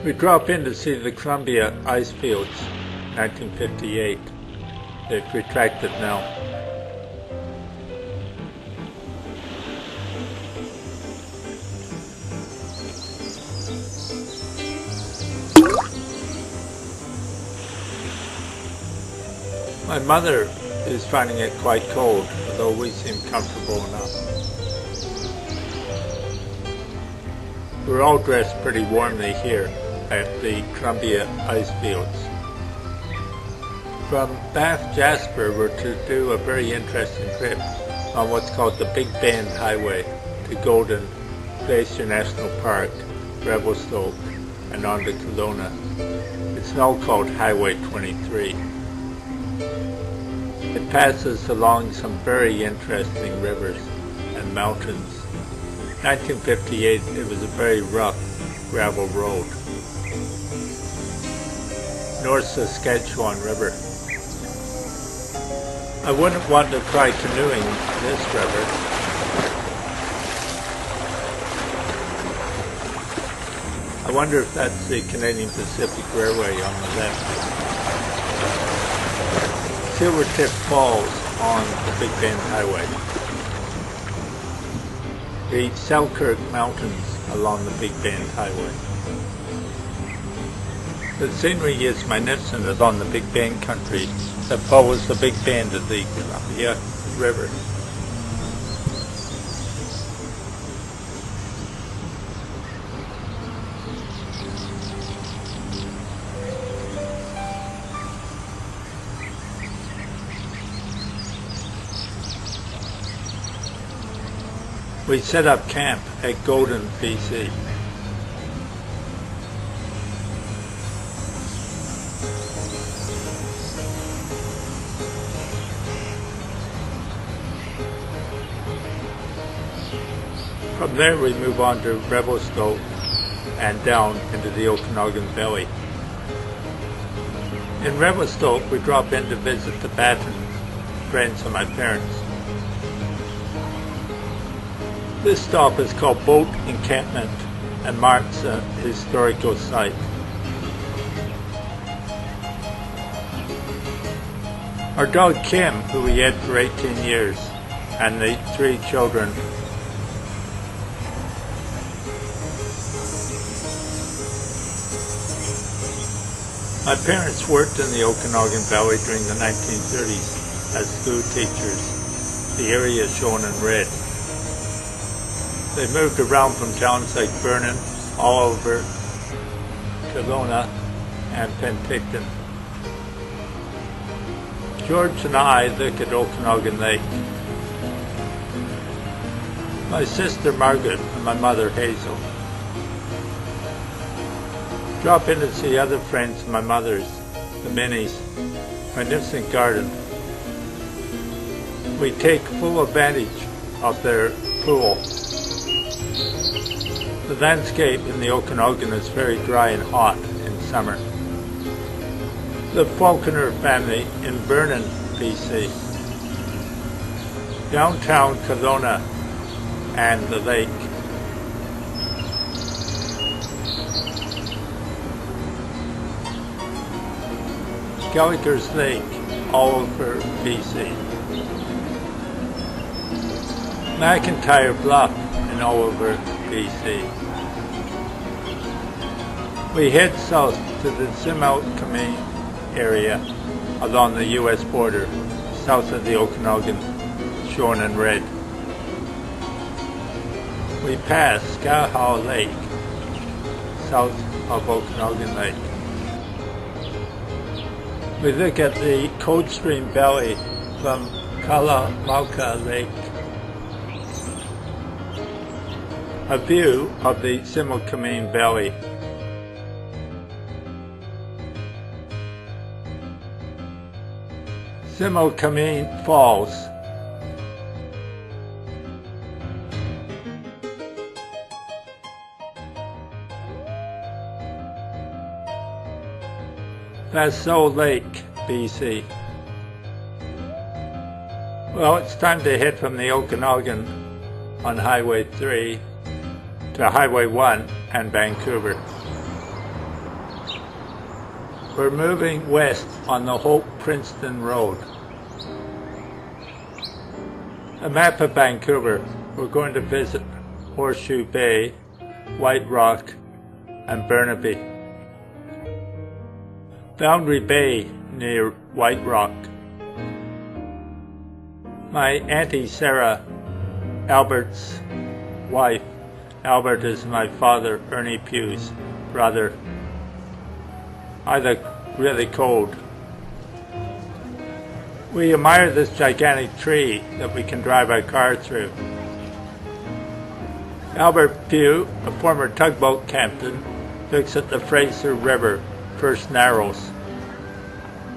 We drop in to see the Columbia ice fields, 1958. They've retracted now. My mother is finding it quite cold, although we seem comfortable enough. We're all dressed pretty warmly here at the Columbia ice fields. From Banff Jasper, we're to do a very interesting trip on what's called the Big Bend Highway to Golden Glacier National Park, Revelstoke, and on to Kelowna. It's now called Highway 23. It passes along some very interesting rivers and mountains. 1958, it was a very rough gravel road. North Saskatchewan River. I wouldn't want to try canoeing this river. I wonder if that's the Canadian Pacific Railway on the left. Silvertip Falls on the Big Bend Highway. The Selkirk Mountains along the Big Bend Highway. The scenery is magnificent along the Big Bend country that follows the Big Bend of the Columbia River. We set up camp at Golden, BC. From there we move on to Revelstoke and down into the Okanagan Valley. In Revelstoke we drop in to visit the Batten, friends of my parents. This stop is called Boat Encampment and marks a historical site. Our dog Kim, who we had for 18 years, and the 3 children. My parents worked in the Okanagan Valley during the 1930s as school teachers. The area is shown in red. They moved around from towns like Vernon, all over Kelowna, and Penticton. George and I look at Okanagan Lake. My sister Margaret and my mother Hazel. Drop in to see other friends of my mother's, the Minis, magnificent garden. We take full advantage of their pool. The landscape in the Okanagan is very dry and hot in summer. The Falconer family in Vernon, BC. Downtown Kelowna and the lake. Gallagher's Lake, all over BC. McIntyre Bluff and all over BC. We head south to the Similkameen area along the U.S. border, south of the Okanagan, shown in red. We pass Skaha Lake, south of Okanagan Lake. We look at the Coldstream Valley from Kalamauka Lake. A view of the Similkameen Valley. Similkameen Falls. Vassal Lake, BC. Well, it's time to head from the Okanagan on Highway 3 to Highway 1 and Vancouver. We're moving west on the Hope-Princeton Road. A map of Vancouver. We're going to visit Horseshoe Bay, White Rock, and Burnaby. Boundary Bay near White Rock. My Auntie Sarah, Albert's wife. Albert is my father, Ernie Pugh's brother. I look really cold. We admire this gigantic tree that we can drive our car through. Albert Pugh, a former tugboat captain, looks at the Fraser River, First Narrows.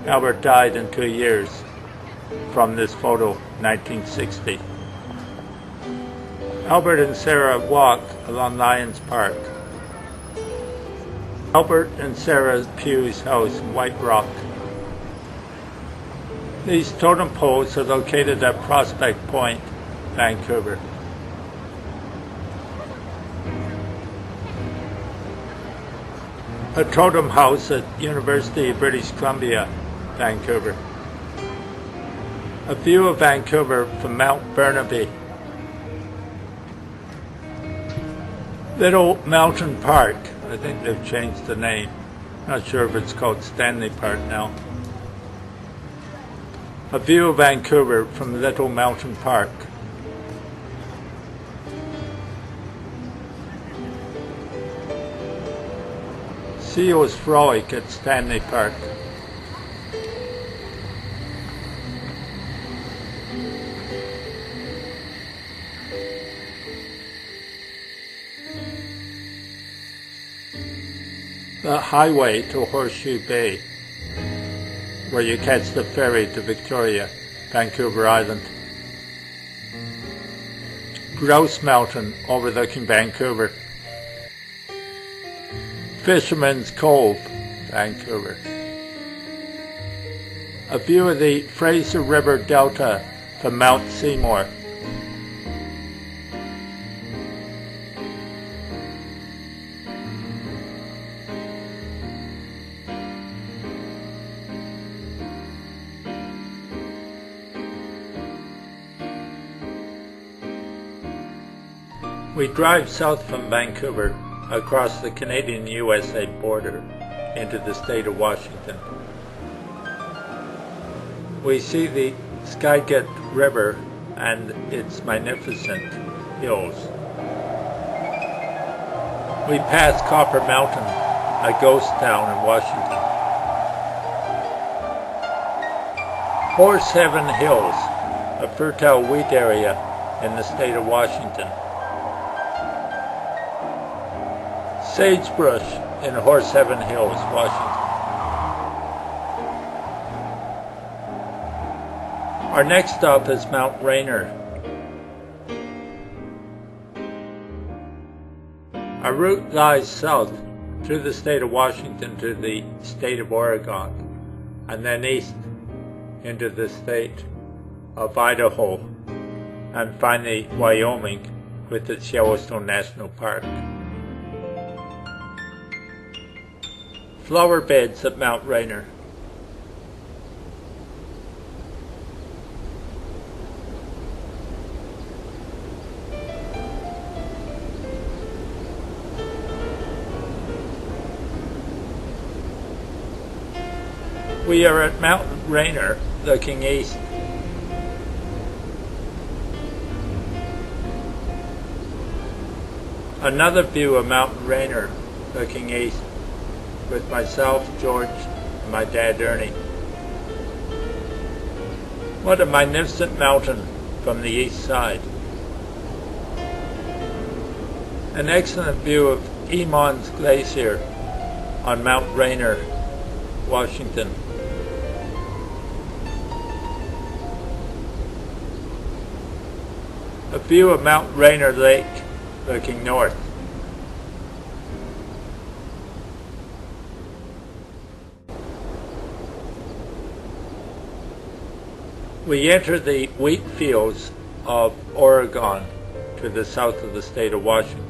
Albert died in 2 years from this photo, 1960. Albert and Sarah walk along Lions Park. Albert and Sarah Pugh's house in White Rock. These totem poles are located at Prospect Point, Vancouver. A totem house at University of British Columbia, Vancouver. A view of Vancouver from Mount Burnaby. Little Mountain Park. I think they've changed the name. Not sure if it's called Stanley Park now. A view of Vancouver from Little Mountain Park. Seals frolic at Stanley Park. The highway to Horseshoe Bay, where you catch the ferry to Victoria, Vancouver Island. Grouse Mountain overlooking Vancouver. Fisherman's Cove, Vancouver. A view of the Fraser River Delta from Mount Seymour. We drive south from Vancouver across the Canadian-USA border into the state of Washington. We see the Skagit River and its magnificent hills. We pass Copper Mountain, a ghost town in Washington. Horse Heaven Hills, a fertile wheat area in the state of Washington. Sagebrush in Horse Heaven Hills, Washington. Our next stop is Mount Rainier. Our route lies south through the state of Washington to the state of Oregon, and then east into the state of Idaho, and finally Wyoming with its Yellowstone National Park. Flower beds at Mount Rainier. We are at Mount Rainier, looking east. Another view of Mount Rainier, looking east, with myself, George, and my dad, Ernie. What a magnificent mountain from the east side. An excellent view of Emmons Glacier on Mount Rainier, Washington. A view of Mount Rainier Lake looking north. We enter the wheat fields of Oregon to the south of the state of Washington.